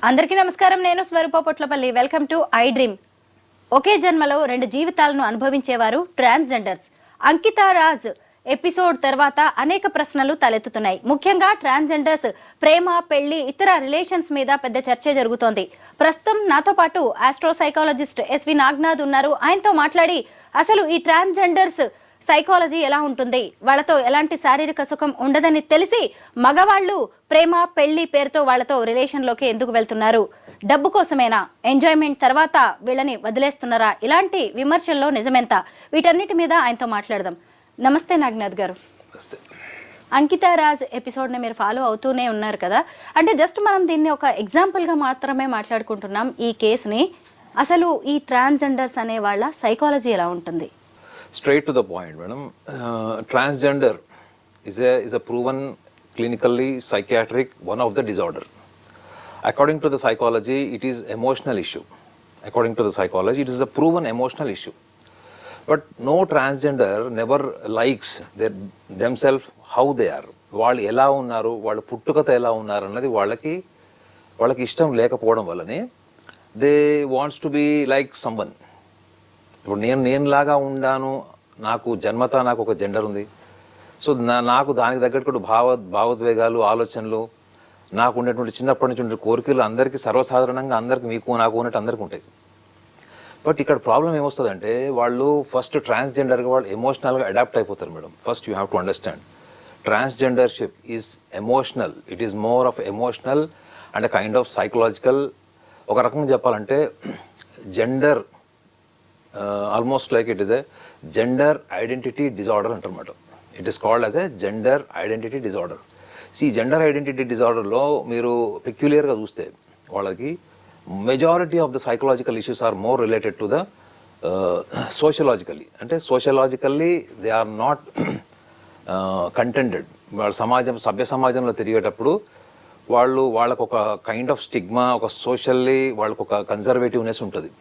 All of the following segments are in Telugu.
అందరికీ నమస్కారం. నేను Swaroopa Potlapalli. Welcome to iDream. ఒకే జన్మలో రెండు జీవితాలను అనుభవించేవారు ట్రాన్స్జెండర్స్. అంకితా రాజ్ ఎపిసోడ్ తర్వాత అనేక ప్రశ్నలు తలెత్తుతున్నాయి. ముఖ్యంగా ట్రాన్స్జెండర్స్ ప్రేమ, పెళ్లి, ఇతర రిలేషన్స్ మీద పెద్ద చర్చ జరుగుతోంది. ప్రస్తుతం నాతో పాటు ఆస్ట్రో సైకాలజిస్ట్ ఎస్వి నాగ్నాథ్ ఉన్నారు. ఆయనతో మాట్లాడి అసలు ఈ ట్రాన్స్జెండర్స్ సైకాలజీ ఎలా ఉంటుంది, వాళ్ళతో ఎలాంటి శారీరక సుఖం ఉండదని తెలిసి మగవాళ్ళు ప్రేమ, పెళ్లి పేరుతో వాళ్ళతో రిలేషన్లోకి ఎందుకు వెళ్తున్నారు, డబ్బు కోసమేనా, ఎంజాయ్మెంట్ తర్వాత వీళ్ళని వదిలేస్తున్నారా, ఇలాంటి విమర్శల్లో నిజమెంత, వీటన్నిటి మీద ఆయనతో మాట్లాడదాం. నమస్తే నాగ్నాథ్ గారు. అంకితా రాజ్ ఎపిసోడ్ని మీరు ఫాలో అవుతూనే ఉన్నారు కదా, అంటే జస్ట్ మనం దీన్ని ఒక ఎగ్జాంపుల్గా మాత్రమే మాట్లాడుకుంటున్నాం ఈ కేసుని. అసలు ఈ ట్రాన్స్జెండర్స్ అనే వాళ్ళ సైకాలజీ ఎలా ఉంటుంది? Straight to the point, madam. Transgender is a proven clinically psychiatric one of the disorder. According to the psychology, it is emotional issue. According to the psychology, it is a proven emotional issue. But no transgender never likes themselves how they are. వాళ్ళు ఎలా ఉన్నారు, వాళ్ళ పుట్టుకత ఎలా ఉన్నారు అన్నది వాళ్ళకి ఇష్టం లేకపోవడం వల్లనే they wants to be like someone. ఇప్పుడు నేనులాగా ఉండాను, నాకు జన్మత నాకు ఒక జెండర్ ఉంది, సో నాకు దానికి తగ్గట్టు భావోద్వేగాలు, ఆలోచనలు, నాకు ఉండేటువంటి చిన్నప్పటి నుంచి ఉండే కోరికలు అందరికీ సర్వసాధారణంగా అందరికి, మీకు నాకు ఉన్నట్టు అందరికీ ఉంటాయి. బట్ ఇక్కడ ప్రాబ్లం ఏమొస్తుందంటే వాళ్ళు ఫస్ట్ ట్రాన్స్జెండర్గా వాళ్ళు ఎమోషనల్గా అడాప్ట్ అయిపోతారు madam. First you have to understand transgendership is emotional. It is more of emotional and kind of psychological. ఒక రకంగా చెప్పాలంటే gender almost like it is a gender identity disorder అంటారన్నమాట. It is called as a gender identity disorder. Gender identity డిజార్డర్లో మీరు పెక్యులియర్గా చూస్తే వాళ్ళకి majority of the psychological issues are more related to the sociologically. అంటే sociologically they are not contented. వాళ్ళ సభ్య సమాజంలో తిరిగేటప్పుడు వాళ్ళకు ఒక కైండ్ ఆఫ్ స్టిగ్మా, ఒక సోషల్లీ వాళ్ళకు ఒక కన్జర్వేటివ్నెస్ ఉంటుంది.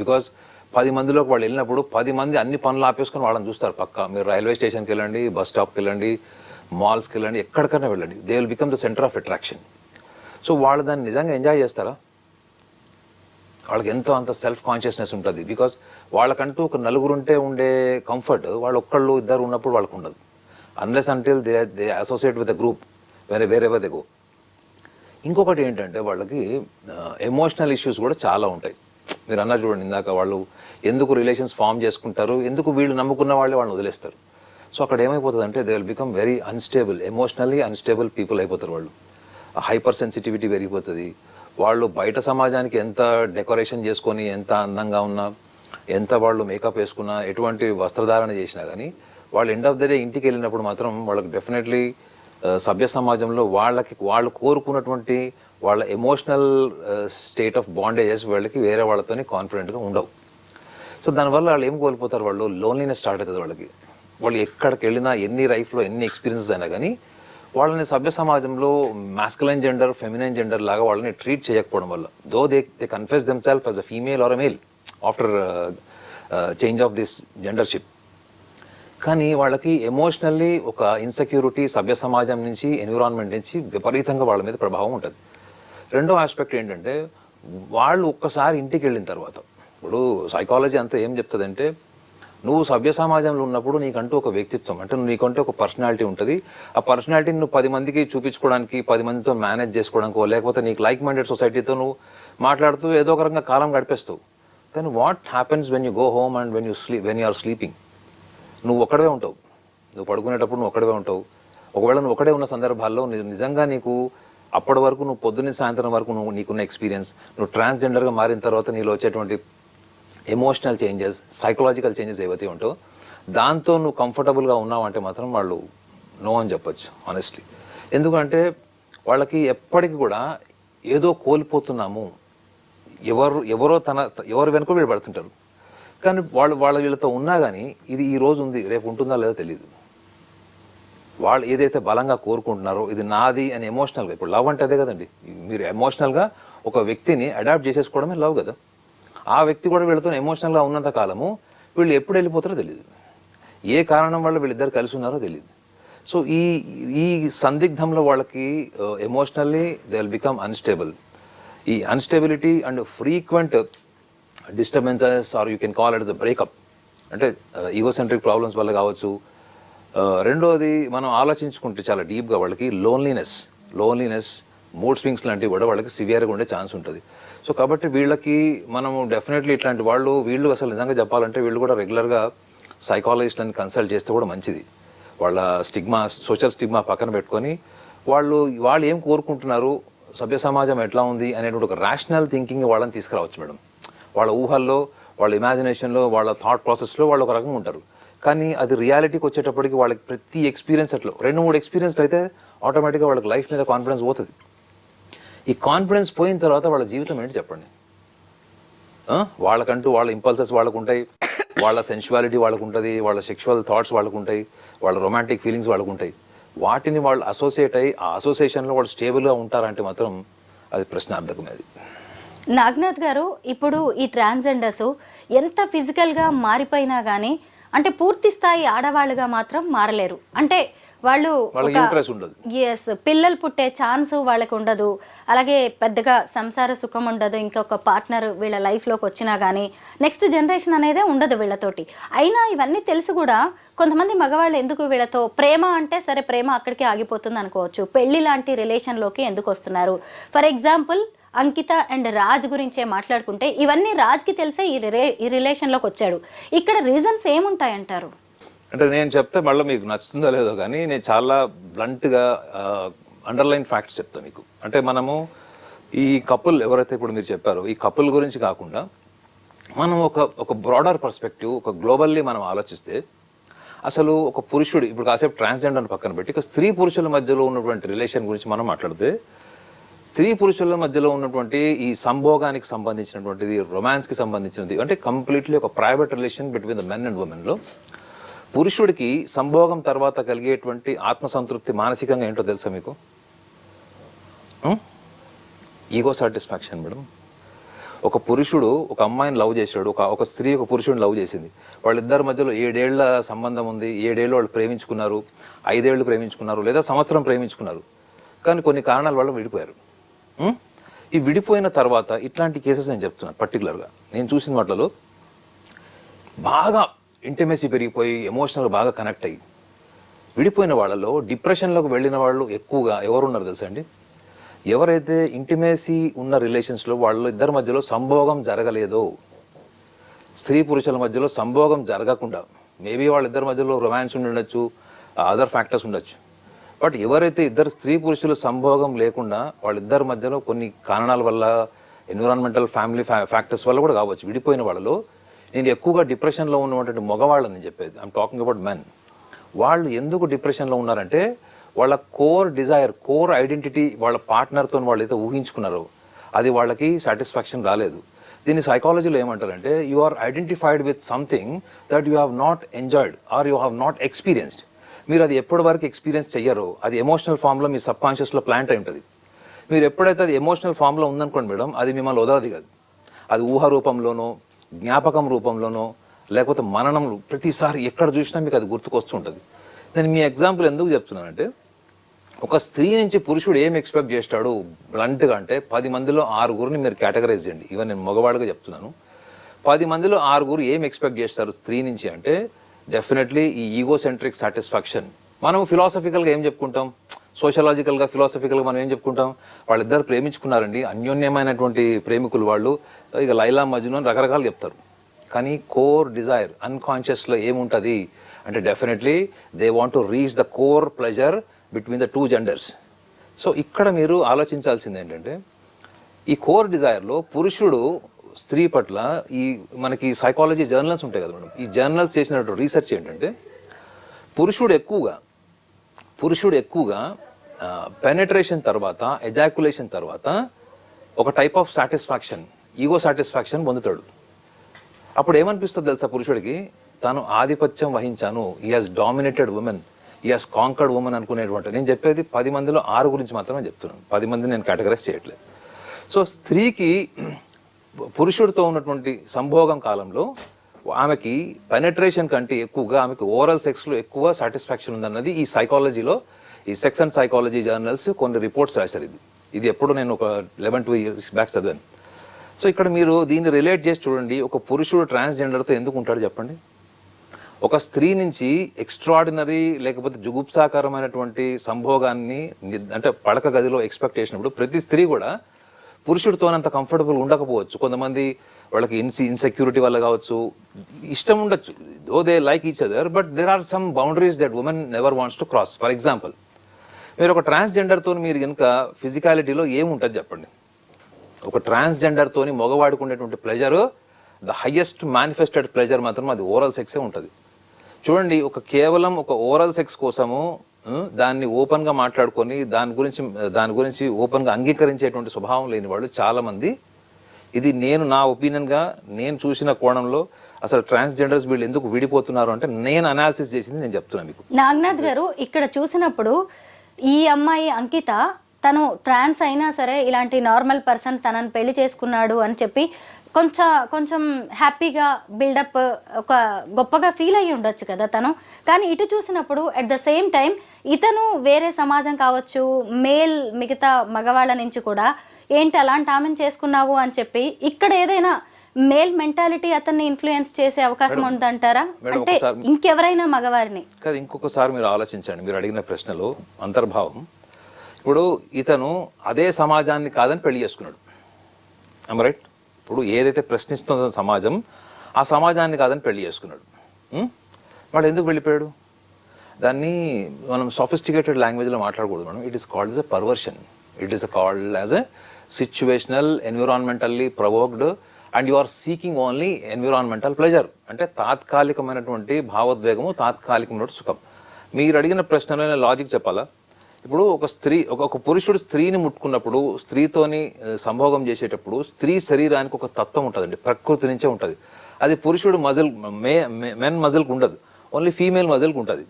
బికాజ్ 10 మందిలోకి వాళ్ళు వెళ్ళినప్పుడు 10 మంది అన్ని పనులు ఆపేసుకొని వాళ్ళని చూస్తారు పక్క. మీరు రైల్వే స్టేషన్కి వెళ్ళండి, బస్ స్టాప్కి వెళ్ళండి, మాల్స్కి వెళ్ళండి, ఎక్కడికైనా వెళ్ళండి, they will become the centre of attraction. So వాళ్ళు దాన్ని నిజంగా ఎంజాయ్ చేస్తారా? వాళ్ళకి ఎంతో అంత సెల్ఫ్ కాన్షియస్నెస్ ఉంటుంది. బికాజ్ వాళ్ళకంటూ ఒక నలుగురు ఉండే కంఫర్ట్ వాళ్ళు ఒక్కళ్ళు ఇద్దరు ఉన్నప్పుడు వాళ్ళకు ఉండదు. Unless until they associate with the group wear ever they go. ఇంకొకటి ఏంటంటే వాళ్ళకి ఎమోషనల్ ఇష్యూస్ కూడా చాలా ఉంటాయి. మీరు అన్నారు చూడండి ఇందాక, వాళ్ళు ఎందుకు రిలేషన్స్ ఫామ్ చేసుకుంటారు, ఎందుకు వీళ్ళు నమ్ముకున్న వాళ్ళని వదిలేస్తారు. సో అక్కడ ఏమైపోతుంది అంటే they will become very unstable, emotionally unstable people అయిపోతారు. వాళ్ళు హైపర్ సెన్సిటివిటీ పెరిగిపోతుంది. వాళ్ళు బయట సమాజానికి ఎంత డెకరేషన్ చేసుకొని, ఎంత అందంగా ఉన్నా, ఎంత వాళ్ళు మేకప్ వేసుకున్నా, ఎటువంటి వస్త్రధారణ చేసినా కానీ వాళ్ళు ఎండ్ ఆఫ్ ద డే ఇంటికి వెళ్ళినప్పుడు మాత్రం వాళ్ళకి డెఫినెట్లీ సభ్య సమాజంలో వాళ్ళు కోరుకున్నటువంటి వాళ్ళ ఎమోషనల్ స్టేట్ ఆఫ్ బాండేజెస్ వాళ్ళకి వేరే వాళ్ళతోని కాన్ఫిడెంట్గా ఉండవు. సో దానివల్ల వాళ్ళు ఏం కోల్పోతారు, వాళ్ళు లోన్లీనెస్ స్టార్ట్ అవుతుంది వాళ్ళకి. వాళ్ళు ఎక్కడికి వెళ్ళినా, ఎన్ని లైఫ్లో ఎన్ని ఎక్స్పీరియన్సెస్ అయినా కానీ వాళ్ళని సభ్య సమాజంలో మాస్కులైన్ జెండర్, ఫెమినైన్ జెండర్ లాగా వాళ్ళని ట్రీట్ చేయకపోవడం వల్ల, though they confess themselves as a female or a male after change of this gendership. కానీ వాళ్ళకి ఎమోషనల్లీ ఒక ఇన్సెక్యూరిటీ సభ్య సమాజం నుంచి, ఎన్విరాన్మెంట్ నుంచి విపరీతంగా వాళ్ళ మీద ప్రభావం ఉంటుంది. రెండో ఆస్పెక్ట్ ఏంటంటే వాళ్ళు ఒక్కసారి ఇంటికి వెళ్ళిన తర్వాత, ఇప్పుడు సైకాలజీ అంతా ఏం చెప్తుందంటే, నువ్వు సభ్య సమాజంలో ఉన్నప్పుడు నీకంటూ ఒక వ్యక్తిత్వం, అంటే నీకంటూ ఒక పర్సనాలిటీ ఉంటుంది. ఆ పర్సనాలిటీని నువ్వు 10 మందికి చూపించుకోవడానికి, 10 మందితో మేనేజ్ చేసుకోవడానికో, లేకపోతే నీకు లైక్ మైండెడ్ సొసైటీతో నువ్వు మాట్లాడుతూ ఏదో ఒక రకంగా కాలం గడిపేస్తావు. కానీ what happens when you go home and when you are sleeping? నువ్వు ఒక్కడే ఉంటావు. నువ్వు పడుకునేటప్పుడు నువ్వు ఒక్కడే ఉంటావు. ఒకవేళ నువ్వు ఒక్కడే ఉన్న సందర్భాల్లో నిజంగా నీకు అప్పటి వరకు నువ్వు పొద్దున్న సాయంత్రం వరకు నీకున్న ఎక్స్పీరియన్స్, నువ్వు ట్రాన్స్జెండర్గా మారిన తర్వాత నీలో వచ్చేటువంటి ఎమోషనల్ చేంజెస్, సైకలాజికల్ చేంజెస్ ఏవైతే ఉంటావో దాంతో నువ్వు కంఫర్టబుల్గా ఉన్నావు అంటే మాత్రం వాళ్ళు నో అని చెప్పొచ్చు ఆనెస్ట్లీ. ఎందుకంటే వాళ్ళకి ఎప్పటికీ కూడా ఏదో కోల్పోతున్నాము, ఎవరు వెనుక వీళ్ళు పడుతుంటారు. కానీ వాళ్ళ వీళ్ళతో ఉన్నా కానీ ఇది ఈ రోజు ఉంది, రేపు ఉంటుందా లేదో తెలియదు. వాళ్ళు ఏదైతే బలంగా కోరుకుంటున్నారో ఇది నాది అని ఎమోషనల్గా, ఇప్పుడు లవ్ అంటే అదే కదండి, మీరు ఎమోషనల్గా ఒక వ్యక్తిని అడాప్ట్ చేసేసుకోవడమే లవ్ కదా. ఆ వ్యక్తి కూడా వీళ్ళతో ఎమోషనల్గా ఉన్నంత కాలము వీళ్ళు ఎప్పుడు వెళ్ళిపోతారో తెలియదు, ఏ కారణం వల్ల వీళ్ళిద్దరు కలిసి ఉన్నారో తెలియదు. సో ఈ సందిగ్ధంలో వాళ్ళకి emotionally they will become unstable. ఈ instability and frequent disturbances or you can call it the breakup అంటే ఈగోసెంట్రిక్ ప్రాబ్లమ్స్ వల్ల కావచ్చు. రెండోది మనం ఆలోచించుకుంటే చాలా డీప్గా వాళ్ళకి లోన్లీనెస్ మూడ్ స్వింగ్స్ లాంటివి కూడా వాళ్ళకి సివియర్గా ఉండే ఛాన్స్ ఉంటుంది. సో కాబట్టి వీళ్ళకి మనము డెఫినెట్లీ ఇట్లాంటి వీళ్ళు అసలు నిజంగా చెప్పాలంటే వీళ్ళు కూడా రెగ్యులర్గా సైకాలజిస్ట్ని కన్సల్ట్ చేస్తే కూడా మంచిది. వాళ్ళ సోషల్ స్టిగ్మా పక్కన పెట్టుకొని వాళ్ళు ఏం కోరుకుంటున్నారు, సభ్య సమాజం ఎట్లా ఉంది అనేటువంటి ఒక రేషనల్ థింకింగ్ వాళ్ళని తీసుకురావచ్చు మేడం. వాళ్ళ ఊహల్లో, వాళ్ళ ఇమాజినేషన్లో, వాళ్ళ థాట్ ప్రాసెస్లో వాళ్ళు ఒక రకంగా ఉంటారు. కానీ అది రియాలిటీకి వచ్చేటప్పటికి వాళ్ళకి ప్రతి ఎక్స్పీరియన్స్ అట్లా 2-3 ఎక్స్పీరియన్స్ అయితే ఆటోమేటిక్గా వాళ్ళకి లైఫ్ మీద కాన్ఫిడెన్స్ పోతుంది. ఈ కాన్ఫిడెన్స్ పోయిన తర్వాత వాళ్ళ జీవితం ఏంటి చెప్పండి. వాళ్ళకంటూ వాళ్ళ ఇంపల్సెస్ వాళ్ళకు ఉంటాయి, వాళ్ళ సెన్షువాలిటీ వాళ్ళకు ఉంటుంది, వాళ్ళ సెక్షువల్ థాట్స్ వాళ్ళకు ఉంటాయి, వాళ్ళ రొమాంటిక్ ఫీలింగ్స్ వాళ్ళకు ఉంటాయి. వాటిని వాళ్ళు అసోసియేట్ అయ్యి ఆ అసోసియేషన్లో వాళ్ళు స్టేబుల్గా ఉంటారంటే మాత్రం అది ప్రశ్నార్థకమేది. నాగనాథ్ గారు, ఇప్పుడు ఈ ట్రాన్స్జెండర్స్ ఎంత ఫిజికల్గా మారిపోయినా కానీ అంటే పూర్తి స్థాయి ఆడవాళ్ళుగా మాత్రం మారలేరు. అంటే వాళ్ళు పిల్లలు పుట్టే ఛాన్స్ వాళ్ళకు ఉండదు, అలాగే పెద్దగా సంసార సుఖం ఉండదు, ఇంకొక పార్ట్నర్ వీళ్ళ లైఫ్లోకి వచ్చినా కానీ నెక్స్ట్ జనరేషన్ అనేదే ఉండదు వీళ్ళతోటి. అయినా ఇవన్నీ తెలిసి కూడా కొంతమంది మగవాళ్ళు ఎందుకు వీళ్ళతో ప్రేమ అంటే సరే ప్రేమ అక్కడికే ఆగిపోతుంది అనుకోవచ్చు, పెళ్లి లాంటి రిలేషన్లోకి ఎందుకు వస్తున్నారు? For example Ankita and Raj గురించే మాట్లాడుకుంటే ఇవన్నీ రాజ్కి తెలిసే ఈ రిలేషన్లోకి వచ్చాడు. ఇక్కడ రీజన్స్ ఏముంటాయంటారు? అంటే నేను చెప్తే మళ్ళీ మీకు నచ్చుతుందో లేదో కానీ నేను చాలా బ్లంట్గా అండర్లైన్ ఫ్యాక్ట్స్ చెప్తాను మీకు. అంటే మనము ఈ కపుల్ ఎవరైతే ఇప్పుడు మీరు చెప్పారో ఈ కపుల్ గురించి కాకుండా మనం ఒక బ్రాడర్ పర్స్పెక్టివ్, ఒక గ్లోబల్లీ మనం ఆలోచిస్తే అసలు ఒక పురుషుడు ఇప్పుడు కాసేపు ట్రాన్స్జెండర్ పక్కన పెట్టి ఇక స్త్రీ పురుషుల మధ్యలో ఉన్నటువంటి రిలేషన్ గురించి మనం మాట్లాడితే స్త్రీ పురుషుల మధ్యలో ఉన్నటువంటి ఈ సంభోగానికి సంబంధించినటువంటిది, రొమాన్స్కి సంబంధించినది అంటే కంప్లీట్లీ ఒక private relation between the men and ఉమెన్లో పురుషుడికి సంభోగం తర్వాత కలిగేటువంటి ఆత్మసంతృప్తి మానసికంగా ఏంటో తెలుసా మీకు? Ego satisfaction madam. ఒక పురుషుడు ఒక అమ్మాయిని లవ్ చేశాడు, ఒక స్త్రీ ఒక పురుషుడిని లవ్ చేసింది, వాళ్ళిద్దరి మధ్యలో 7 ఏళ్ల సంబంధం ఉంది, 7 ఏళ్ళు వాళ్ళు ప్రేమించుకున్నారు, 5 ఏళ్ళు ప్రేమించుకున్నారు, లేదా సంవత్సరం ప్రేమించుకున్నారు, కానీ కొన్ని కారణాల వల్ల విడిపోయారు. ఈ విడిపోయిన తర్వాత ఇట్లాంటి కేసెస్ నేను చెప్తున్నాను పర్టికులర్గా నేను చూసిన వాటిలో బాగా ఇంటిమేసీ పెరిగిపోయి ఎమోషనల్గా బాగా కనెక్ట్ అయ్యి విడిపోయిన వాళ్ళలో డిప్రెషన్లోకి వెళ్ళిన వాళ్ళు ఎక్కువగా ఎవరున్నారు తెలుసా అండి? ఎవరైతే ఇంటిమేసీ ఉన్న రిలేషన్స్లో వాళ్ళు ఇద్దరి మధ్యలో సంభోగం జరగలేదో, స్త్రీ పురుషుల మధ్యలో సంభోగం జరగకుండా మేబీ వాళ్ళిద్దరి మధ్యలో రొమాన్స్ ఉండొచ్చు, అదర్ ఫ్యాక్టర్స్ ఉండొచ్చు, బట్ ఎవరైతే ఇద్దరు స్త్రీ పురుషుల సంభోగం లేకుండా వాళ్ళిద్దరి మధ్యలో కొన్ని కారణాల వల్ల ఎన్విరాన్మెంటల్ ఫ్యామిలీ ఫ్యాక్టర్స్ వల్ల కూడా కావచ్చు విడిపోయిన వాళ్ళలో నేను ఎక్కువగా డిప్రెషన్లో ఉన్నటువంటి మగవాళ్ళని చెప్పేది, ఐఎమ్ టాకింగ్ అబౌట్ మెన్. వాళ్ళు ఎందుకు డిప్రెషన్లో ఉన్నారంటే వాళ్ళ కోర్ డిజైర్, కోర్ ఐడెంటిటీ వాళ్ళ పార్ట్నర్తో వాళ్ళు అయితే ఊహించుకున్నారో అది వాళ్ళకి సాటిస్ఫాక్షన్ రాలేదు. దీన్ని సైకాలజీలో ఏమంటారంటే you are identified with something that you have not enjoyed or you have not experienced. మీరు అది ఎప్పటి వరకు ఎక్స్పీరియన్స్ చెయ్యరో అది ఎమోషనల్ ఫామ్లో మీ సబ్ కాన్షియస్లో ప్లాంట్ అయి ఉంటుంది. మీరు ఎప్పుడైతే అది ఎమోషనల్ ఫామ్లో ఉందనుకోండి మేడం, అది మిమ్మల్ని వదలది కాదు. అది ఊహ రూపంలోనో, జ్ఞాపకం రూపంలోనో, లేకపోతే మననం ప్రతిసారి ఎక్కడ చూసినా మీకు అది గుర్తుకొస్తుంటుంది. నేను మీ ఎగ్జాంపుల్ ఎందుకు చెప్తున్నానంటే ఒక స్త్రీ నుంచి పురుషుడు ఏం ఎక్స్పెక్ట్ చేస్తాడు బ్లంట్గా అంటే 10 మందిలో 6 మీరు కేటగరైజ్ చేయండి. ఇవన్నీ నేను మగవాడిగా చెప్తున్నాను. 10 మందిలో 6 ఏం ఎక్స్పెక్ట్ చేస్తారు స్త్రీ నుంచి అంటే డెఫినెట్లీ ఈ ఈగోసెంట్రిక్ సాటిస్ఫాక్షన్. మనం ఫిలాసఫికల్గా ఏం చెప్పుకుంటాం, సోషలాజికల్గా ఫిలాసఫికల్గా మనం ఏం చెప్పుకుంటాం, వాళ్ళిద్దరు ప్రేమించుకున్నారండి, అన్యోన్యమైనటువంటి ప్రేమికులు వాళ్ళు, ఇక లైలా మజ్ను అని రకరకాలు చెప్తారు. కానీ కోర్ డిజైర్ అన్కాన్షియస్లో ఏముంటుంది అంటే definitely they want to reach the core pleasure between the 2 genders. So ఇక్కడ మీరు ఆలోచించాల్సింది ఏంటంటే ఈ కోర్ డిజైర్లో పురుషుడు స్త్రీ పట్ల ఈ మనకి సైకాలజీ జర్నల్స్ ఉంటాయి కదా మేడం, ఈ జర్నల్స్ చేసినటువంటి రీసెర్చ్ ఏంటంటే పురుషుడు ఎక్కువగా పెనెట్రేషన్ తర్వాత, ఎజాక్యులేషన్ తర్వాత ఒక type of satisfaction, ego satisfaction పొందుతాడు. అప్పుడు ఏమనిపిస్తుంది తెలుసా పురుషుడికి, తాను ఆధిపత్యం వహించాను, ఈ హాజ్ డామినేటెడ్ ఉమెన్, ఈ హాజ్ కాంకర్డ్ ఉమెన్ అనుకునేటువంటి. నేను చెప్పేది 10 మందిలో 6 గురించి మాత్రమే చెప్తున్నాను, 10 మందిని నేను కేటగరైజ్ చేయట్లేదు. సో స్త్రీకి పురుషుడితో ఉన్నటువంటి సంభోగం కాలంలో ఆమెకి పెనెట్రేషన్ కంటే ఎక్కువగా ఆమెకి ఓరల్ సెక్స్లో ఎక్కువ సాటిస్ఫాక్షన్ ఉందన్నది ఈ సైకాలజీలో, ఈ సెక్స్ అండ్ సైకాలజీ జర్నల్స్ కొన్ని రిపోర్ట్స్ రాశారు. ఇది ఇది ఎప్పుడు నేను ఒక 11-12 years బ్యాక్ చదివాను. సో ఇక్కడ మీరు దీన్ని రిలేట్ చేసి చూడండి, ఒక పురుషుడు ట్రాన్స్జెండర్తో ఎందుకు ఉంటాడు చెప్పండి. ఒక స్త్రీ నుంచి ఎక్స్ట్రాడినరీ లేకపోతే జుగుప్సాకరమైనటువంటి సంభోగాన్ని అంటే పడక గదిలో ఎక్స్పెక్ట్ చేసినప్పుడు ప్రతి స్త్రీ కూడా పురుషుడితోనంత కంఫర్టబుల్ ఉండకపోవచ్చు. కొంతమంది వాళ్ళకి ఇన్సెక్యూరిటీ వల్ల కావచ్చు, ఇష్టం ఉండొచ్చు, though they like each other, but there are some boundaries that women never wants to cross. For example, మీరు ఒక ట్రాన్స్జెండర్తో మీరు కనుక ఫిజికాలిటీలో ఏముంటుంది చెప్పండి. ఒక ట్రాన్స్జెండర్తోని మగవాడికి ఉండేటువంటి pleasure, the highest manifested pleasure మాత్రం అది ఓరల్ సెక్సే ఉంటుంది. చూడండి, కేవలం ఒక ఓరల్ సెక్స్ కోసము దాన్ని ఓపెన్ గా మాట్లాడుకొని దాని గురించి ఓపెన్ గా అంగీకరించేటువంటి స్వభావం లేని వాళ్ళు చాలా మంది. ఇది నా ఒపీనియన్ గా నేను చూసిన కోణంలో అసలు ట్రాన్స్జెండర్స్ వీళ్ళు ఎందుకు విడిపోతున్నారు అంటే నేను అనాలిసిస్ చేసింది నేను చెప్తున్నాను మీకు. నాగనాథ్ గారు, ఇక్కడ చూసినప్పుడు ఈ అమ్మాయి అంకిత తను ట్రాన్స్ అయినా సరే ఇలాంటి నార్మల్ పర్సన్ తనని పెళ్లి చేసుకున్నాడు అని చెప్పి కొంచెం హ్యాపీగా బిల్డప్ ఒక గొప్పగా ఫీల్ అయ్యి ఉండొచ్చు కదా తను. కానీ ఇటు చూసినప్పుడు అట్ ద సేమ్ టైం ఇతను వేరే సమాజం కావచ్చు, మిగతా మగవాళ్ళ నుంచి కూడా ఏంటి అలాంటి ఆమెను చేసుకున్నావు అని చెప్పి ఇక్కడ ఏదైనా మేల్ మెంటాలిటీ అతన్ని ఇన్ఫ్లుయెన్స్ చేసే అవకాశం ఉందంటారా? అంటే ఇంకెవరైనా మగవారిని కాదు, ఇంకొకసారి మీరు ఆలోచించండి. మీరు అడిగిన ప్రశ్నలో అంతర్భావం, ఇప్పుడు ఇతను అదే సమాజాన్ని కాదని పెళ్లి చేసుకున్నాడు, రైట్? ఇప్పుడు ఏదైతే ప్రశ్నిస్తుందో సమాజం, ఆ సమాజాన్ని కాదని పెళ్లి చేసుకున్నాడు. వాడు ఎందుకు వెళ్ళిపోయాడు? దాన్ని మనం సొఫిస్టికేటెడ్ లాంగ్వేజ్లో మాట్లాడకూడదు మనం. It is called a perversion. It is called as a situational, environmentally provoked, and you are seeking only environmental pleasure. అంటే తాత్కాలికమైనటువంటి భావోద్వేగము, తాత్కాలికమైనటువంటి సుఖం. మీరు అడిగిన ప్రశ్నలో లాజిక్ చెప్పాలా? ఇప్పుడు ఒక పురుషుడు స్త్రీని ముట్టుకున్నప్పుడు, స్త్రీతోని సంభోగం చేసేటప్పుడు స్త్రీ శరీరానికి ఒక తత్వం ఉంటుందండి, ప్రకృతి నుంచే ఉంటుంది. అది పురుషుడు మజిల్, మెన్ మజిల్కి ఉండదు, ఓన్లీ ఫీమేల్ మజిల్కి ఉంటుంది.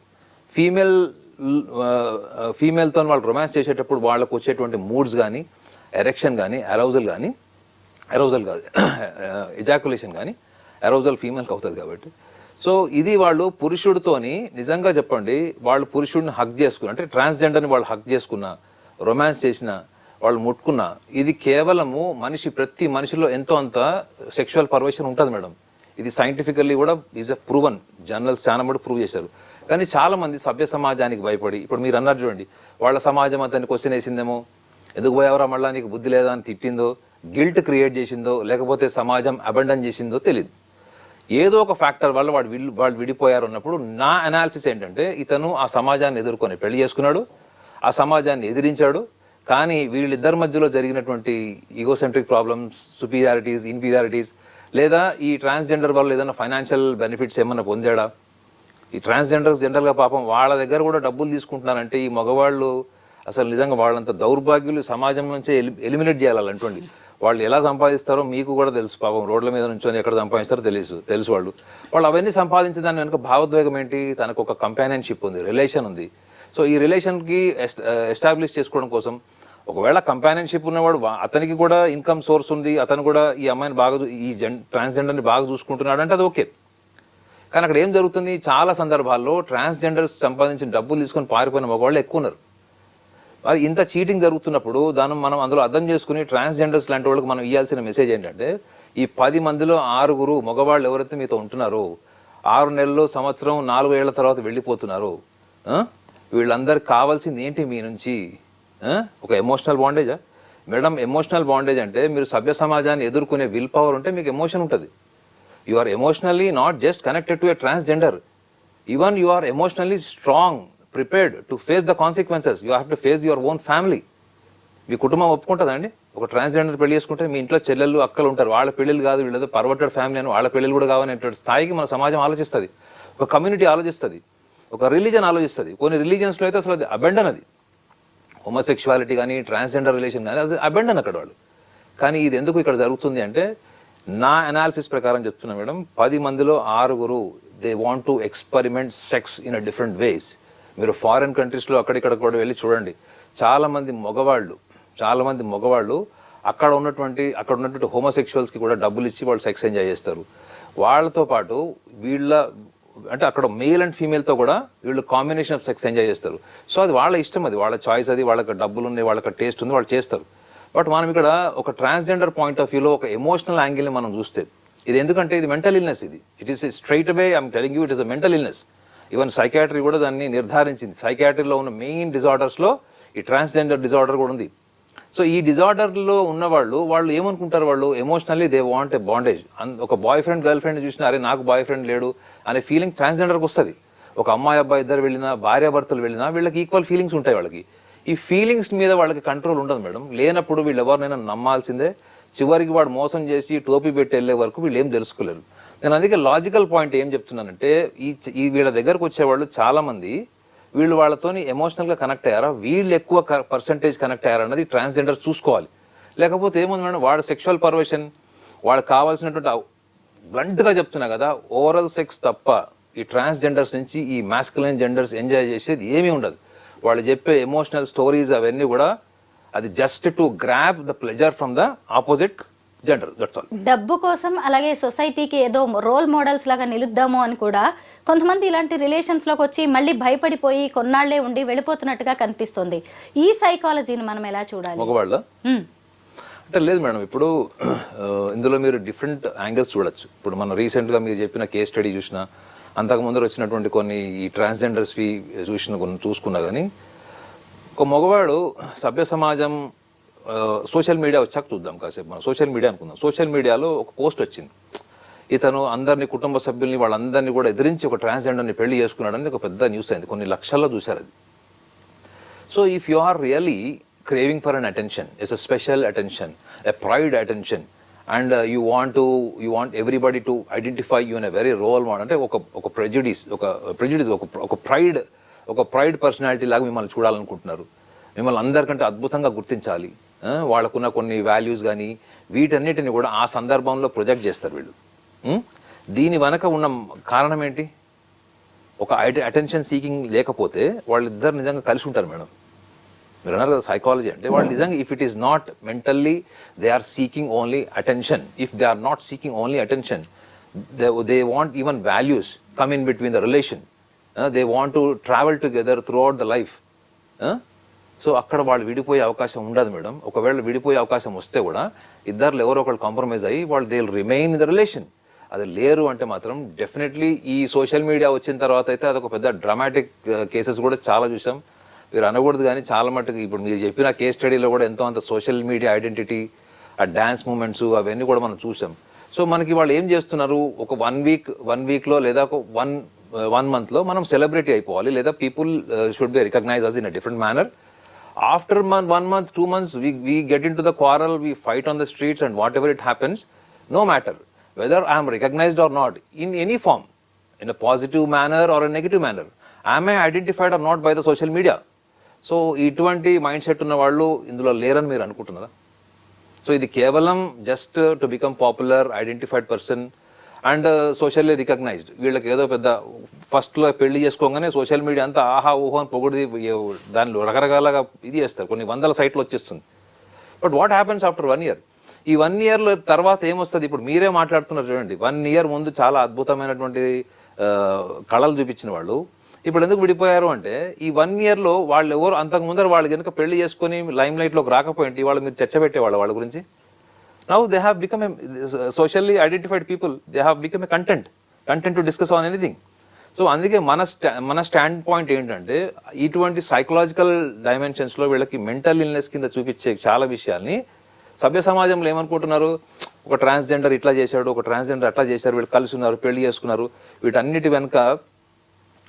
ఫీమేల్తో వాళ్ళు రొమాన్స్ చేసేటప్పుడు వాళ్ళకు వచ్చేటువంటి మూడ్స్ కానీ, ఎరెక్షన్ కానీ, అరౌజల్ కాదు ఎజాకులేషన్ కానీ, అరౌజల్ ఫీమేల్కి అవుతుంది కాబట్టి. సో ఇది వాళ్ళు పురుషుడితోని నిజంగా చెప్పండి, వాళ్ళు పురుషుడిని హక్ చేసుకున్న, అంటే ట్రాన్స్జెండర్ని వాళ్ళు హక్ చేసుకున్న, రొమాన్స్ చేసిన, వాళ్ళు ముట్టుకున్న, ఇది కేవలము ప్రతి మనిషిలో ఎంతో అంత సెక్షువల్ పర్వర్షన్ ఉంటుంది మేడం. ఇది సైంటిఫికల్లీ కూడా ఈజ్ అ ప్రూవన్, జర్నల్స్ చాలా మటు ప్రూవ్ చేశారు. కానీ చాలా మంది సభ్య సమాజానికి భయపడి, ఇప్పుడు మీరు అన్నారు చూడండి, వాళ్ళ సమాజం అతన్ని క్వశ్చన్ వేసిందేమో, ఎందుకు పోయావరా మళ్ళా, నీకు బుద్ధి లేదా అని తిట్టిందో, గిల్ట్ క్రియేట్ చేసిందో, లేకపోతే సమాజం అబండన్ చేసిందో తెలియదు. ఏదో ఒక ఫ్యాక్టర్ వల్ల వాళ్ళు విడిపోయారు అన్నప్పుడు నా అనాలిసిస్ ఏంటంటే, ఇతను ఆ సమాజాన్ని ఎదుర్కొని పెళ్లి చేసుకున్నాడు, ఆ సమాజాన్ని ఎదిరించాడు. కానీ వీళ్ళిద్దరి మధ్యలో జరిగినటువంటి ఈగోసెంట్రిక్ ప్రాబ్లమ్స్, సుపీరియారిటీస్, ఇన్ఫీరియారిటీస్, లేదా ఈ ట్రాన్స్జెండర్ వల్ల ఏదైనా ఫైనాన్షియల్ బెనిఫిట్స్ ఏమన్నా పొందాడా? ఈ ట్రాన్స్జెండర్స్ జనరల్గా పాపం వాళ్ళ దగ్గర కూడా డబ్బులు తీసుకుంటున్నారంటే ఈ మగవాళ్ళు అసలు నిజంగా వాళ్ళంత దౌర్భాగ్యులు సమాజం నుంచే ఎలిమినేట్ చేయాలంటండి. వాళ్ళు ఎలా సంపాదిస్తారో మీకు కూడా తెలుసు. పాపం రోడ్ల మీద నుంచి ఎక్కడ సంపాదిస్తారో తెలుసు వాళ్ళు అవన్నీ సంపాదించే దాని వెనుక భావోద్వేగం ఏంటి? తనకు ఒక కంపానియన్షిప్ ఉంది, రిలేషన్ ఉంది. సో ఈ రిలేషన్కి ఎస్టాబ్లిష్ చేసుకోవడం కోసం, ఒకవేళ కంపానియన్షిప్ ఉన్నవాడు అతనికి కూడా ఇన్కమ్ సోర్స్ ఉంది, అతను కూడా ఈ అమ్మాయిని బాగా ట్రాన్స్జెండర్ని బాగా చూసుకుంటున్నాడు అంటే అది ఓకే. కానీ అక్కడ ఏం జరుగుతుంది, చాలా సందర్భాల్లో ట్రాన్స్జెండర్స్ సంపాదించిన డబ్బులు తీసుకొని పారిపోయిన మగవాళ్ళు ఎక్కువ ఉన్నారు. మరి ఇంత చీటింగ్ జరుగుతున్నప్పుడు మనం అందులో అర్థం చేసుకుని ట్రాన్స్జెండర్స్ లాంటి వాళ్ళకి మనం ఇవ్వాల్సిన మెసేజ్ ఏంటంటే, ఈ 10 మందిలో 6 మగవాళ్ళు ఎవరైతే మీతో ఉంటున్నారో, 6 నెలలు, సంవత్సరం, 4 ఏళ్ల తర్వాత వెళ్ళిపోతున్నారు, వీళ్ళందరికి కావాల్సింది ఏంటి మీ నుంచి? ఒక ఎమోషనల్ బాండేజా మేడం? ఎమోషనల్ బాండేజ్ అంటే మీరు సభ్య సమాజాన్ని ఎదుర్కొనే విల్ పవర్ ఉంటే మీకు ఎమోషన్ ఉంటుంది. You are emotionally not just connected to a transgender, even you are emotionally strong, prepared to face the consequences. You have to face your own family. మీ కుటుంబం ఒప్పుకుంటుందండి ఒక ట్రాన్స్జెండర్ పెళ్లి చేసుకుంటే? మీ ఇంట్లో చెల్లెళ్ళు, అక్కలు ఉంటారు, వాళ్ళ పెళ్ళిళ్ళు కాదు, వీళ్ళతో పర్వర్టెడ్ ఫ్యామిలీ అని వాళ్ళ పెళ్ళిళ్ళు కూడా కావాలనేటువంటి స్థాయికి మన సమాజం ఆలోచిస్తుంది, ఒక కమ్యూనిటీ ఆలోచిస్తుంది, ఒక రిలీజన్ ఆలోచిస్తుంది. కొన్ని రిలీజన్స్లో అయితే అసలు అది అబెండన్, అది హోమోసెక్షువాలిటీ కానీ ట్రాన్స్జెండర్ రిలేషన్ కానీ అది అబెండన్ అక్కడ వాళ్ళు. కానీ ఇది ఎందుకు ఇక్కడ జరుగుతుంది అంటే, నా అనాలిసిస్ ప్రకారం చెప్తున్నా మేడం, 10 మందిలో 6 they want to experiment sex in a different ways. మీరు ఫారిన్ కంట్రీస్లో అక్కడిక్కడ కూడా వెళ్ళి చూడండి, చాలా మంది మగవాళ్ళు అక్కడ ఉన్నటువంటి హోమోసెక్షువల్స్కి కూడా డబ్బులు ఇచ్చి వాళ్ళు సెక్స్ ఎంజాయ్ చేస్తారు. వాళ్ళతో పాటు అంటే అక్కడ మేల్ అండ్ ఫీమేల్తో కూడా వీళ్ళు కాంబినేషన్ ఆఫ్ సెక్స్ ఎంజాయ్ చేస్తారు. సో అది వాళ్ళ ఇష్టం, అది వాళ్ళ చాయిస్, అది వాళ్ళకి డబ్బులు ఉన్నాయి, వాళ్ళకి టేస్ట్ ఉంది, వాళ్ళు చేస్తారు. బట్ మనం ఇక్కడ ఒక ట్రాన్స్జెండర్ పాయింట్ ఆఫ్ వ్యూలో ఒక ఎమోషనల్ యాంగిల్ని మనం చూస్తే ఇది ఎందుకంటే ఇది mental illness, it is straight away I'm telling you it is a mental illness. Even psychiatry కూడా దాన్ని నిర్ధారించింది. సైకాట్రీలో ఉన్న మెయిన్ డిజార్డర్స్లో ఈ ట్రాన్స్జెండర్ డిజార్డర్ కూడా ఉంది. సో ఈ డిజార్డర్లో ఉన్న వాళ్ళు ఏమనుకుంటారు, వాళ్ళు emotionally they want a bondage. ఒక బాయ్ ఫ్రెండ్ గర్ల్ ఫ్రెండ్ చూసినా అరే నాకు బాయ్ ఫ్రెండ్ లేడు అనే ఫీలింగ్ ట్రాన్స్జెండర్కి వస్తుంది. ఒక అమ్మాయి అబ్బాయి ఇద్దరు వెళ్ళినా, భార్యాభర్తలు వెళ్ళినా వీళ్ళకి ఈక్వల్ ఫీలింగ్స్ ఉంటాయి. వాళ్ళకి ఈ ఫీలింగ్స్ మీద వాళ్ళకి కంట్రోల్ ఉండదు మేడం. లేనప్పుడు వీళ్ళు ఎవరినైనా నమ్మాల్సిందే. చివరికి వాడు మోసం చేసి టోపీ పెట్టి వెళ్ళే వరకు వీళ్ళు ఏం తెలుసుకోలేరు. నేను అందుకే లాజికల్ పాయింట్ ఏం చెప్తున్నానంటే ఈ వీళ్ళ దగ్గరకు వచ్చేవాళ్ళు చాలా మంది వీళ్ళు వాళ్ళతోని ఎమోషనల్గా కనెక్ట్ అయ్యారా, వీళ్ళు ఎక్కువ పర్సంటేజ్ కనెక్ట్ అయ్యారా అన్నది ట్రాన్స్జెండర్ చూసుకోవాలి. లేకపోతే ఏముంది మేడం, వాడు సెక్షువల్ పర్వర్షన్, వాళ్ళకి కావాల్సినటువంటి బ్లంట్గా చెప్తున్నా కదా, ఓరల్ సెక్స్ తప్ప ఈ ట్రాన్స్జెండర్స్ నుంచి ఈ మాస్కులైన్ జెండర్స్ ఎంజాయ్ చేసేది ఏమీ ఉండదు. వాళ్ళు చెప్పే ఎమోషనల్ స్టోరీస్ అవన్నీ కూడా అది just to grab the pleasure from the opposite gender, that's all. డబ్బు కోసం అలాగే సొసైటీకి ఏదో రోల్ మోడల్స్ లాగా నిలుద్దాము అని కూడా కొంతమంది ఇలాంటి రిలేషన్స్ లోకి వచ్చి మళ్ళీ భయపడిపోయి కొన్నాళ్లే ఉండి వెళ్ళిపోతున్నట్టుగా కనిపిస్తుంది. ఈ సైకాలజీని మనం ఎలా చూడాలి? మగవాళ్ళ అంటే లేదు మేడం, ఇప్పుడు ఇందులో మీరు డిఫరెంట్ యాంగిల్స్ చూడొచ్చు. ఇప్పుడు మనం రీసెంట్గా మీరు చెప్పిన కేస్ స్టడీ చూసినా, అంతకు ముందర వచ్చినటువంటి కొన్ని ఈ ట్రాన్స్జెండర్స్వి చూసుకున్నా కానీ ఒక మగవాడు సభ్య సమాజం సోషల్ మీడియా వచ్చాక చూద్దాం కాసేపు, మనం సోషల్ మీడియా అనుకుందాం. సోషల్ మీడియాలో ఒక పోస్ట్ వచ్చింది, ఇతను అందరినీ కుటుంబ సభ్యుల్ని వాళ్ళందరినీ కూడా ఎదిరించి ఒక ట్రాన్స్జెండర్ని పెళ్లి చేసుకున్నాడని ఒక పెద్ద న్యూస్ అయింది, కొన్ని లక్షల్లో చూశారు అది. So if you are really craving for an attention, it's a special attention, a pride attention, and you want everybody to identify you in a very role model, అంటే ఒక ప్రెజుడిస్ ఒక ప్రైడ్ పర్సనాలిటీ లాగా మిమ్మల్ని చూడాలనుకుంటున్నారు, మిమ్మల్ని అందరికంటే అద్భుతంగా గుర్తించాలి, వాళ్ళకున్న కొన్ని వాల్యూస్ కానీ వీటన్నిటిని కూడా ఆ సందర్భంలో ప్రొజెక్ట్ చేస్తారు వీళ్ళు. దీని వెనక ఉన్న కారణం ఏంటి? ఒక అటెన్షన్ సీకింగ్ లేకపోతే వాళ్ళిద్దరు నిజంగా కలిసి ఉంటారు మేడం. మీరు అన్నారు కదా సైకాలజీ అంటే, వాళ్ళు నిజంగా if it is not mentally they are seeking only attention, if they are not seeking only attention, they want even values come in between the relation, they want to travel together throughout the life. So అక్కడ వాళ్ళు విడిపోయే అవకాశం ఉండదు మేడం. ఒకవేళ విడిపోయే అవకాశం వస్తే కూడా ఇద్దరు ఎవరో ఒకళ్ళు కాంప్రమైజ్ అయ్యి వాళ్ళు they will remain in the relation. అది లేరు అంటే మాత్రం డెఫినెట్లీ ఈ సోషల్ మీడియా వచ్చిన తర్వాత అయితే అదొక పెద్ద డ్రామాటిక్ కేసెస్ కూడా చాలా చూసాం. మీరు అనకూడదు కానీ చాలా మటుకు ఇప్పుడు మీరు చెప్పిన కేస్ స్టడీలో కూడా ఎంతో అంత సోషల్ మీడియా ఐడెంటిటీ, ఆ డాన్స్ మూమెంట్స్ అవన్నీ కూడా మనం చూసాం. సో మనకి వాళ్ళు ఏం చేస్తున్నారు, ఒక వన్ వీక్లో లేదా ఒక వన్ మంత్లో మనం సెలబ్రిటీ అయిపోవాలి, లేదా people should be recognise us in a different manner. After 1 month, 2 months, we get into the quarrel, we fight on the streets, and whatever it happens, no matter whether I am recognized or not, in any form, in a positive manner or a negative manner, am I identified or not by the social media? So, ఇటువంటి మైండ్ సెట్ ఉన్న వాళ్ళు ఇందులో లేరని మీరు అనుకుంటున్నారా? సో ఇది కేవలం just to become popular, identified person and socially recognised. వీళ్ళకి ఏదో పెద్ద ఫస్ట్లో పెళ్లి చేసుకోగానే సోషల్ మీడియా అంతా ఆహా ఊహో అని పొగిడి దానిలో రకరకాలుగా ఇది చేస్తారు, కొన్ని వందల సైట్లు వచ్చేస్తుంది. But what happens after 1 year? ఈ 1 yearలో తర్వాత ఏమొస్తుంది? ఇప్పుడు మీరే మాట్లాడుతున్నారు చూడండి, 1 year ముందు చాలా అద్భుతమైనటువంటి కళలు చూపించిన వాళ్ళు ఇప్పుడు ఎందుకు విడిపోయారు అంటే, ఈ 1 yearలో వాళ్ళు ఎవరు అంతకు ముందర వాళ్ళు కనుక పెళ్లి చేసుకుని లైమ్ లైట్లోకి రాకపోయింటే వాళ్ళు మీరు చర్చ పెట్టేవాళ్ళు వాళ్ళ గురించి. Now they have become a socially identified people. They have become a content to discuss on anything. So అందుకే మన స్టాండ్ పాయింట్ ఏంటంటే, ఇటువంటి సైకలాజికల్ డైమెన్షన్స్లో వీళ్ళకి మెంటల్ ఇల్నెస్ కింద చూపించే చాలా విషయాల్ని సభ్య సమాజంలో ఏమనుకుంటున్నారు, ఒక ట్రాన్స్జెండర్ ఇట్లా చేశాడు, ఒక ట్రాన్స్జెండర్ అట్లా చేశారు, వీళ్ళు కలిసి ఉన్నారు, పెళ్లి చేసుకున్నారు. వీటన్నిటి వెనుక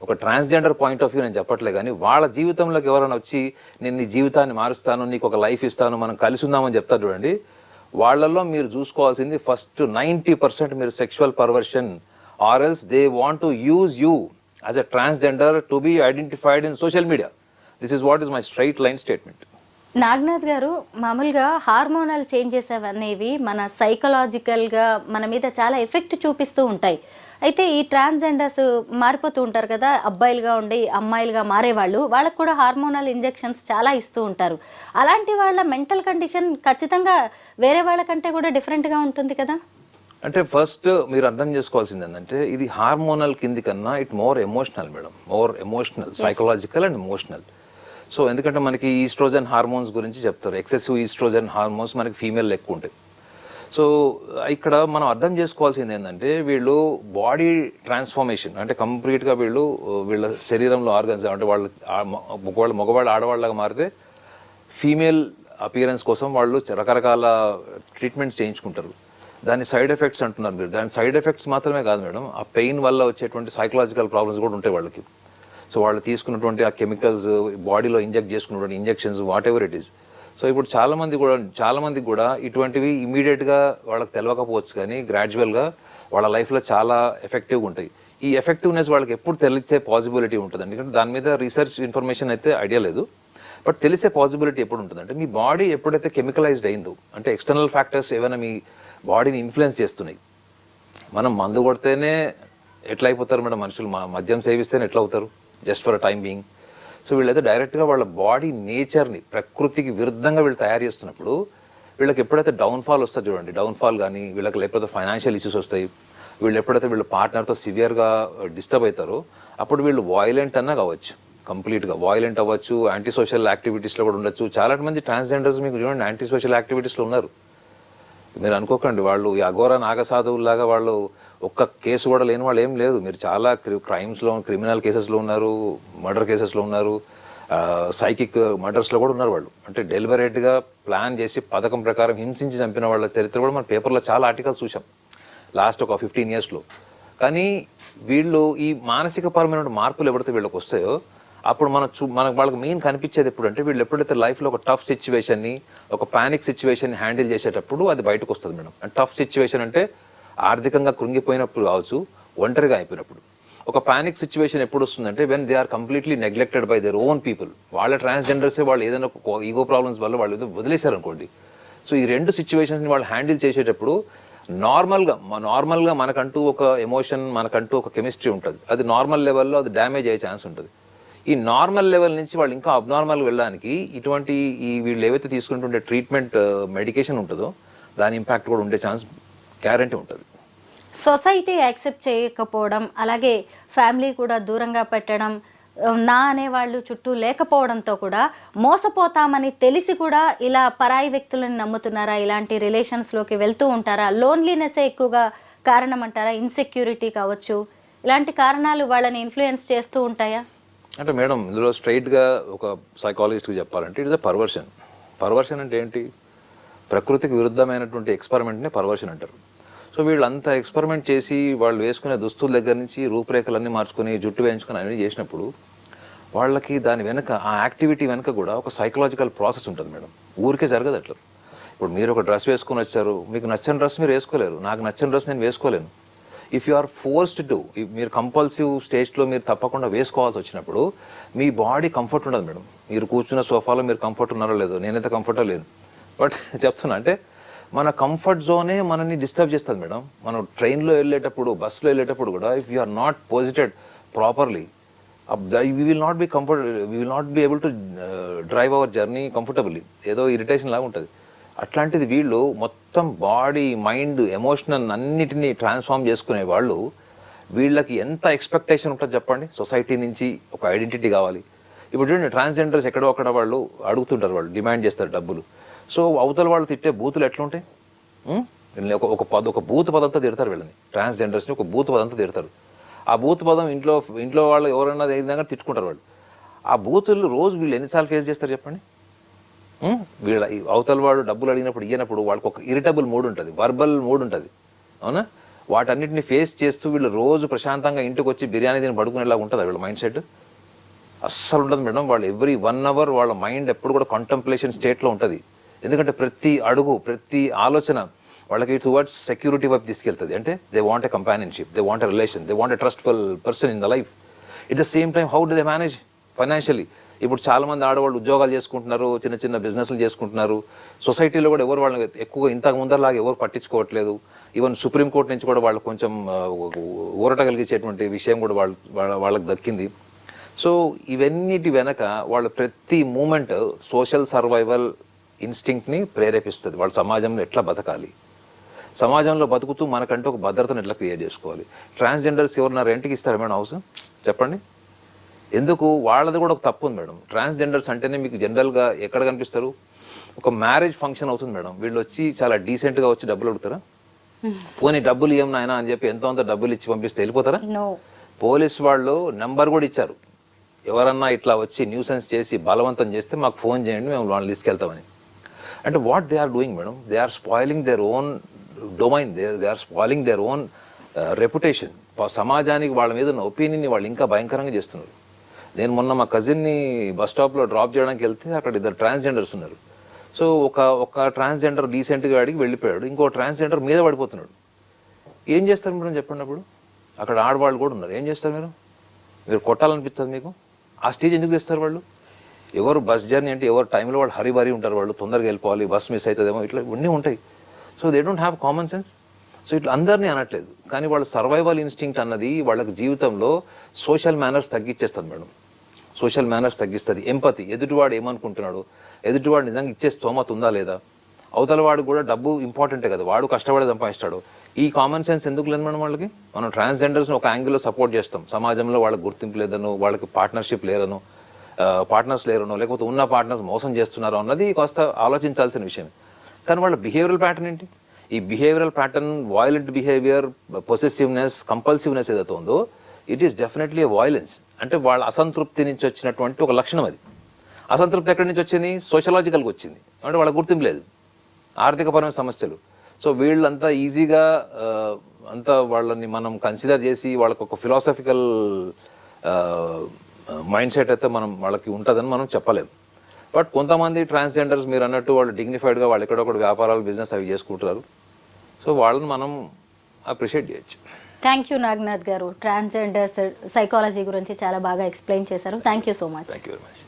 ఒక ట్రాన్స్జెండర్ పాయింట్ ఆఫ్ వ్యూ నేను చెప్పట్లే కానీ, వాళ్ళ జీవితంలోకి ఎవరైనా వచ్చి నేను నీ జీవితాన్ని మారుస్తాను, నీకు ఒక లైఫ్ ఇస్తాను, మనం కలిసి ఉందామని చెప్తారు చూడండి, వాళ్ళల్లో మీరు చూసుకోవాల్సింది ఫస్ట్ 90% మీరు sexual perversion, or else they want to use you as a transgender to be identified in social media. This is what is my straight line statement. Naganath గారు, మామూలుగా హార్మోనల్ చేంజెస్ అనేవి మన సైకలాజికల్గా మన మీద చాలా ఎఫెక్ట్ చూపిస్తూ ఉంటాయి. అయితే ఈ ట్రాన్స్జెండర్స్ మారిపోతూ ఉంటారు కదా, అబ్బాయిలుగా ఉండి అమ్మాయిలుగా మారేవాళ్ళు, వాళ్ళకు కూడా హార్మోనల్ ఇంజెక్షన్స్ చాలా ఇస్తూ ఉంటారు. అలాంటి వాళ్ళ మెంటల్ కండిషన్ ఖచ్చితంగా వేరే వాళ్ళకంటే కూడా డిఫరెంట్గా ఉంటుంది కదా? అంటే ఫస్ట్ మీరు అర్థం చేసుకోవాల్సింది ఏంటంటే ఇది హార్మోనల్ కింది కన్నా it more emotional madam, more emotional, psychological and emotional. So ఎందుకంటే మనకి ఈస్ట్రోజన్ హార్మోన్స్ గురించి చెప్తారు, ఎక్సెసివ్ ఈస్ట్రోజన్ హార్మోన్స్ మనకి ఫీమేల్ ఎక్కువ ఉంటాయి. సో ఇక్కడ మనం అర్థం చేసుకోవాల్సింది ఏంటంటే వీళ్ళు బాడీ ట్రాన్స్ఫర్మేషన్ అంటే కంప్లీట్గా వీళ్ళ శరీరంలో ఆర్గన్స్ అంటే మగవాళ్ళు ఆడవాళ్ళగా మారితే ఫీమేల్ అపియరెన్స్ కోసం వాళ్ళు రకరకాల ట్రీట్మెంట్స్ చేయించుకుంటారు. దాని సైడ్ ఎఫెక్ట్స్ అంటున్నారు మీరు. దాని సైడ్ ఎఫెక్ట్స్ మాత్రమే కాదు మేడం, ఆ పెయిన్ వల్ల వచ్చేటువంటి సైకలాజికల్ ప్రాబ్లమ్స్ కూడా ఉంటాయి వాళ్ళకి. సో వాళ్ళు తీసుకున్నటువంటి ఆ కెమికల్స్, బాడీలో ఇంజెక్ట్ చేసుకున్నటువంటి injections, what ever it is. So ఇప్పుడు చాలా మందికి కూడా ఇటువంటివి ఇమీడియట్గా వాళ్ళకి తెలియకపోవచ్చు, కానీ గ్రాడ్యువల్గా వాళ్ళ లైఫ్లో చాలా ఎఫెక్టివ్గా ఉంటాయి. ఈ ఎఫెక్టివ్నెస్ వాళ్ళకి ఎప్పుడు తెలిసే పాసిబిలిటీ ఉంటుంది, ఎందుకంటే దాని మీద రీసెర్చ్ ఇన్ఫర్మేషన్ అయితే ఐడియా లేదు. బట్ తెలిసే పాసిబిలిటీ ఎప్పుడు ఉంటుంది అంటే మీ బాడీ ఎప్పుడైతే కెమికలైజ్డ్ అయిందో, అంటే ఎక్స్టర్నల్ ఫ్యాక్టర్స్ ఏమైనా మీ బాడీని ఇన్ఫ్లుయెన్స్ చేస్తున్నాయి. మనం మందు కొడితేనే ఎట్లా అయిపోతారు మేడం మనుషులు, మద్యం సేవిస్తేనే ఎట్లా అవుతారు just for a time being. So వీళ్ళైతే డైరెక్ట్గా వాళ్ళ బాడీ నేచర్ని ప్రకృతికి విరుద్ధంగా వీళ్ళు తయారు చేస్తున్నప్పుడు వీళ్ళకి ఎప్పుడైతే డౌన్ఫాల్ వస్తుంది చూడండి, డౌన్ఫాల్ కానీ వీళ్ళకి లేకపోతే ఫైనాన్షియల్ ఇష్యూస్ వస్తాయి, వీళ్ళు ఎప్పుడైతే వీళ్ళ పార్ట్నర్తో సివియర్గా డిస్టర్బ్ అవుతారో అప్పుడు వీళ్ళు వాయిలెంట్ అన్నా కావచ్చు, కంప్లీట్గా వాయిలెంట్ అవ్వచ్చు, యాంటీ సోషల్ యాక్టివిటీస్లో కూడా ఉండొచ్చు. చాలా మంది ట్రాన్స్జెండర్స్ మీకు చూడండి యాంటీ సోషల్ యాక్టివిటీస్లో ఉన్నారు. మీరు అనుకోకండి వాళ్ళు ఈ అఘోర నాగసాధువులాగా వాళ్ళు ఒక్క కేసు కూడా లేని వాళ్ళు ఏం లేదు. మీరు చాలా క్రైమ్స్లో, క్రిమినల్ కేసెస్లో ఉన్నారు, మర్డర్ కేసెస్లో ఉన్నారు, సైకిక్ మర్డర్స్లో కూడా ఉన్నారు వాళ్ళు. అంటే డెలిబరేట్గా ప్లాన్ చేసి పథకం ప్రకారం హింసించి చంపిన వాళ్ళ చరిత్ర కూడా మన పేపర్లో చాలా ఆర్టికల్స్ చూసాం లాస్ట్ ఒక 15 yearsలో. కానీ వీళ్ళు ఈ మానసిక పరమైన మార్పులు ఎప్పుడైతే వీళ్ళకి వస్తాయో అప్పుడు మనకు వాళ్ళకి మెయిన్ కనిపించేది ఎప్పుడు అంటే వీళ్ళు ఎప్పుడైతే లైఫ్లో ఒక టఫ్ సిచ్యువేషన్ని, ఒక పానిక్ సిచ్యువేషన్ని హ్యాండిల్ చేసేటప్పుడు అది బయటకు వస్తుంది మేడం. అండ్ టఫ్ సిచ్యువేషన్ అంటే ఆర్థికంగా కృంగిపోయినప్పుడు కావచ్చు, ఒంటరిగా అయిపోయినప్పుడు. ఒక పానిక్ సిచ్యువేషన్ ఎప్పుడు వస్తుందంటే when they are completely neglected by their own people. వాళ్ళ ట్రాన్స్జెండర్సే వాళ్ళు ఏదైనా ఈగో ప్రాబ్లమ్స్ వల్ల వాళ్ళు ఏదో వదిలేశారు అనుకోండి. సో ఈ రెండు సిచ్యువేషన్స్ని వాళ్ళు హ్యాండిల్ చేసేటప్పుడు నార్మల్గా మనకంటూ ఒక ఎమోషన్, మనకంటూ ఒక కెమిస్ట్రీ ఉంటుంది. అది నార్మల్ లెవెల్లో అది డ్యామేజ్ అయ్యే ఛాన్స్ ఉంటుంది. ఈ నార్మల్ లెవెల్ నుంచి వాళ్ళు ఇంకా అబ్నార్మల్ వెళ్ళడానికి ఇటువంటి వీళ్ళు ఏవైతే తీసుకుంటుంటే ట్రీట్మెంట్ మెడికేషన్ ఉంటుందో దాని ఇంపాక్ట్ కూడా ఉండే ఛాన్స్ గ్యారంటీ ఉంటుంది. సొసైటీ యాక్సెప్ట్ చేయకపోవడం, అలాగే ఫ్యామిలీ కూడా దూరంగా పెట్టడం, నా అనేవాళ్ళు చుట్టూ లేకపోవడంతో కూడా మోసపోతామని తెలిసి కూడా ఇలా పరాయి వ్యక్తులను నమ్ముతున్నారా? ఇలాంటి రిలేషన్స్లోకి వెళ్తూ ఉంటారా? లోన్లీనెస్ ఎక్కువగా కారణం అంటారా? ఇన్సెక్యూరిటీ కావచ్చు, ఇలాంటి కారణాలు వాళ్ళని ఇన్ఫ్లుయెన్స్ చేస్తూ ఉంటాయా? అంటే మేడం ఇందులో స్ట్రైట్గా ఒక సైకాలజిస్ట్కి చెప్పాలంటే it is a perversion. Perversion అంటే ఏంటి? ప్రకృతికి విరుద్ధమైనటువంటి ఎక్స్పెరిమెంట్నే పర్వర్షన్ అంటారు. సో వీళ్ళు అంతా ఎక్స్పెరిమెంట్ చేసి వాళ్ళు వేసుకునే దుస్తుల దగ్గర నుంచి రూపురేఖలన్నీ మార్చుకొని జుట్టు వేయించుకొని అన్నీ చేసినప్పుడు వాళ్ళకి దాని వెనక, ఆ యాక్టివిటీ వెనక కూడా ఒక సైకలాజికల్ ప్రాసెస్ ఉంటుంది మేడం. ఊరికే జరగదు అట్లా. ఇప్పుడు మీరు ఒక డ్రెస్ వేసుకొని వచ్చారు, మీకు నచ్చని డ్రెస్ మీరు వేసుకోలేరు, నాకు నచ్చని డ్రెస్ నేను వేసుకోలేను. If you are forced to, మీరు కంపల్సివ్ స్టేజ్లో మీరు తప్పకుండా వేసుకోవాల్సి వచ్చినప్పుడు మీ బాడీ కంఫర్ట్ ఉండదు మేడం. మీరు కూర్చున్న సోఫాలో మీరు కంఫర్ట్ ఉన్నారో లేదో, నేనైతే కంఫర్టో లేదు. బట్ చెప్తున్నా అంటే మన కంఫర్ట్ జోనే మనల్ని డిస్టర్బ్ చేస్తుంది మేడం. మనం ట్రైన్లో వెళ్ళేటప్పుడు, బస్సులో వెళ్ళేటప్పుడు కూడా if you are not posited properly we will not be able to drive our journey comfortably. ఏదో ఇరిటేషన్ లాగా ఉంటుంది. అట్లాంటిది వీళ్ళు మొత్తం బాడీ, మైండ్, ఎమోషనల్ అన్నిటినీ ట్రాన్స్ఫార్మ్ చేసుకునే వాళ్ళు, వీళ్ళకి ఎంత ఎక్స్పెక్టేషన్ ఉంటుంది చెప్పండి. సొసైటీ నుంచి ఒక ఐడెంటిటీ కావాలి. ఇప్పుడు చూడండి ట్రాన్స్జెండర్స్ ఎక్కడో అక్కడ వాళ్ళు అడుగుతుంటారు, వాళ్ళు డిమాండ్ చేస్తారు డబ్బులు. సో అవతల వాళ్ళు తిట్టే బూతులు ఎట్లుంటాయి? ఒక బూత్ పదంతో తిడతారు వీళ్ళని, ట్రాన్స్జెండర్స్ని ఒక బూత్ పదంతో తిడతారు. ఆ బూత్ పదం ఇంట్లో వాళ్ళు ఎవరైనా ఏదైనా తిట్టుకుంటారు వాళ్ళు. ఆ బూతులు రోజు వీళ్ళు ఎన్నిసార్లు ఫేస్ చేస్తారు చెప్పండి? వీళ్ళ అవతల వాడు డబ్బులు అడిగినప్పుడు ఇయ్యనప్పుడు వాళ్ళకి ఒక ఇరిటబుల్ మూడ్ ఉంటుంది, వర్బల్ మూడ్ ఉంటుంది, అవునా? వాటన్నిటిని ఫేస్ చేస్తూ వీళ్ళు రోజు ప్రశాంతంగా ఇంటికి వచ్చి బిర్యానీ తిని పడుకునేలా ఉంటుందా వీళ్ళ మైండ్ సెట్? అస్సలు ఉండదు మేడం. వాళ్ళు ఎవ్రీ 1 hour వాళ్ళ మైండ్ ఎప్పుడు కూడా కంటెంప్లేషన్ స్టేట్లో ఉంటుంది. ఎందుకంటే ప్రతి అడుగు, ప్రతి ఆలోచన వాళ్ళకి టువర్డ్స్ సెక్యూరిటీ వైపు తీసుకెళ్తుంది. అంటే they want a companionship, they want a relation, they want a trustful person in the life. At the same time how do they manage financially? ఇప్పుడు చాలా మంది ఆడవాళ్ళు ఉద్యోగాలు చేసుకుంటున్నారు, చిన్న చిన్న బిజినెస్లు చేసుకుంటున్నారు. సొసైటీలో కూడా ఎవరు వాళ్ళని ఎక్కువగా ఇంతకు ముందరలాగా ఎవరు పట్టించుకోవట్లేదు. ఈవెన్ సుప్రీంకోర్టు నుంచి కూడా వాళ్ళు కొంచెం ఊరట కలిగించేటువంటి విషయం కూడా వాళ్ళకి దక్కింది. సో ఇవన్నిటి వెనక వాళ్ళ ప్రతి మూమెంట్ సోషల్ సర్వైవల్ ఇన్స్టింక్ట్ని ప్రేరేపిస్తుంది. వాళ్ళ సమాజంలో ఎట్లా బతకాలి, సమాజంలో బతుకుతూ మనకంటూ ఒక భద్రతను ఎట్లా క్రియేట్ చేసుకోవాలి. ట్రాన్స్జెండర్స్కి ఎవరన్నా రెంట్కి ఇస్తారా మేడం హౌస్? చెప్పండి. ఎందుకు? వాళ్ళది కూడా ఒక తప్పు ఉంది మేడం. ట్రాన్స్జెండర్స్ అంటేనే మీకు జనరల్గా ఎక్కడ కనిపిస్తారు? ఒక మ్యారేజ్ ఫంక్షన్ అవుతుంది మేడం, వీళ్ళు వచ్చి చాలా డీసెంట్గా వచ్చి డబ్బులు అడుగుతారా? పోనీ డబ్బులు ఇవ్వం నాయన అని చెప్పి ఎంతో అంత డబ్బులు ఇచ్చి పంపిస్తే వెళ్ళిపోతారా? పోలీస్ వాళ్ళు నెంబర్ కూడా ఇచ్చారు, ఎవరన్నా ఇట్లా వచ్చి న్యూసెన్స్ చేసి బలవంతం చేస్తే మాకు ఫోన్ చేయండి, మేము వాళ్ళని తీసుకెళ్తామని. అంటే what they are doing madam? They are spoiling their own domain, they are spoiling their own reputation. సమాజానికి వాళ్ళ మీద ఉన్న ఒపీనియన్ని వాళ్ళు ఇంకా భయంకరంగా చేస్తున్నారు. నేను మొన్న మా కజిన్ని బస్ స్టాప్లో డ్రాప్ చేయడానికి వెళ్తే అక్కడ ఇద్దరు ట్రాన్స్జెండర్స్ ఉన్నారు. సో ఒక ట్రాన్స్జెండర్ డీసెంట్గా అడిగి వెళ్ళిపోయాడు, ఇంకో ట్రాన్స్జెండర్ మీద పడిపోతున్నాడు. ఏం చేస్తారు మేడం చెప్పండి? అప్పుడు అక్కడ ఆడవాళ్ళు కూడా ఉన్నారు, ఏం చేస్తారు మీరు కొట్టాలనిపిస్తుంది మీకు? ఆ స్టేజ్ ఎందుకు తెస్తారు వాళ్ళు? ఎవరు బస్ జర్నీ అంటే ఎవరు టైంలో వాళ్ళు హరిబరి ఉంటారు, వాళ్ళు తొందరగా వెళ్ళిపోవాలి, బస్ మిస్ అవుతుందేమో, ఇట్లా ఇవన్నీ ఉంటాయి. So they don't have common sense. So ఇట్లా అందరినీ అనట్లేదు, కానీ వాళ్ళ సర్వైవల్ ఇన్స్టింక్ట్ అన్నది వాళ్ళకి జీవితంలో సోషల్ మేనర్స్ తగ్గించేస్తుంది మేడం. సోషల్ మేనర్స్ తగ్గిస్తుంది. ఎంపతి, ఎదుటివాడు ఏమనుకుంటున్నాడు, ఎదుటివాడు నిజంగా ఇచ్చే స్తోమత ఉందా లేదా, అవతల వాడు కూడా డబ్బు ఇంపార్టెంటే కదా, వాడు కష్టపడి సంపాదిస్తాడు. ఈ కామన్ సెన్స్ ఎందుకు లేదు మేడం వాళ్ళకి? మనం ట్రాన్స్జెండర్స్ని ఒక యాంగిల్లో సపోర్ట్ చేస్తాం, సమాజంలో వాళ్ళకి గుర్తింపు లేదనో, వాళ్ళకి పార్ట్నర్షిప్ లేరనో, పార్ట్నర్స్ లేరనో, లేకపోతే ఉన్న పార్ట్నర్స్ మోసం చేస్తున్నారో అన్నది కాస్త ఆలోచించాల్సిన విషయం. కానీ వాళ్ళ బిహేవియరల్ ప్యాటర్న్ ఏంటి? ఈ behavioural pattern, violent behaviour, possessiveness, compulsiveness ఏదైతే ఉందో, ఇట్ ఈస్ డెఫినెట్లీ వాయిలెన్స్. అంటే వాళ్ళ అసంతృప్తి నుంచి వచ్చినటువంటి ఒక లక్షణం అది. అసంతృప్తి ఎక్కడి నుంచి వచ్చింది? సోషలాజికల్గా వచ్చింది. అంటే వాళ్ళ గుర్తింపు లేదు, ఆర్థికపరమైన సమస్యలు. సో వీళ్ళంతా ఈజీగా అంతా వాళ్ళని మనం కన్సిడర్ చేసి వాళ్ళకు ఒక ఫిలాసఫికల్ మైండ్ సెట్ అయితే మనం వాళ్ళకి ఉంటుందని మనం చెప్పలేము. బట్ కొంతమంది ట్రాన్స్జెండర్స్ మీరు అన్నట్టు వాళ్ళు డిగ్నిఫైడ్గా వాళ్ళు ఎక్కడొక్కడ వ్యాపారాలు, బిజినెస్ అవి చేసుకుంటున్నారు. సో వాళ్ళని మనం అప్రిషియేట్ చేయొచ్చు. థ్యాంక్ యూ నాగనాథ్ గారు. ట్రాన్స్జెండర్స్ సైకాలజీ గురించి చాలా బాగా ఎక్స్ప్లెయిన్ చేశారు. Thank you so much. Thank you very much.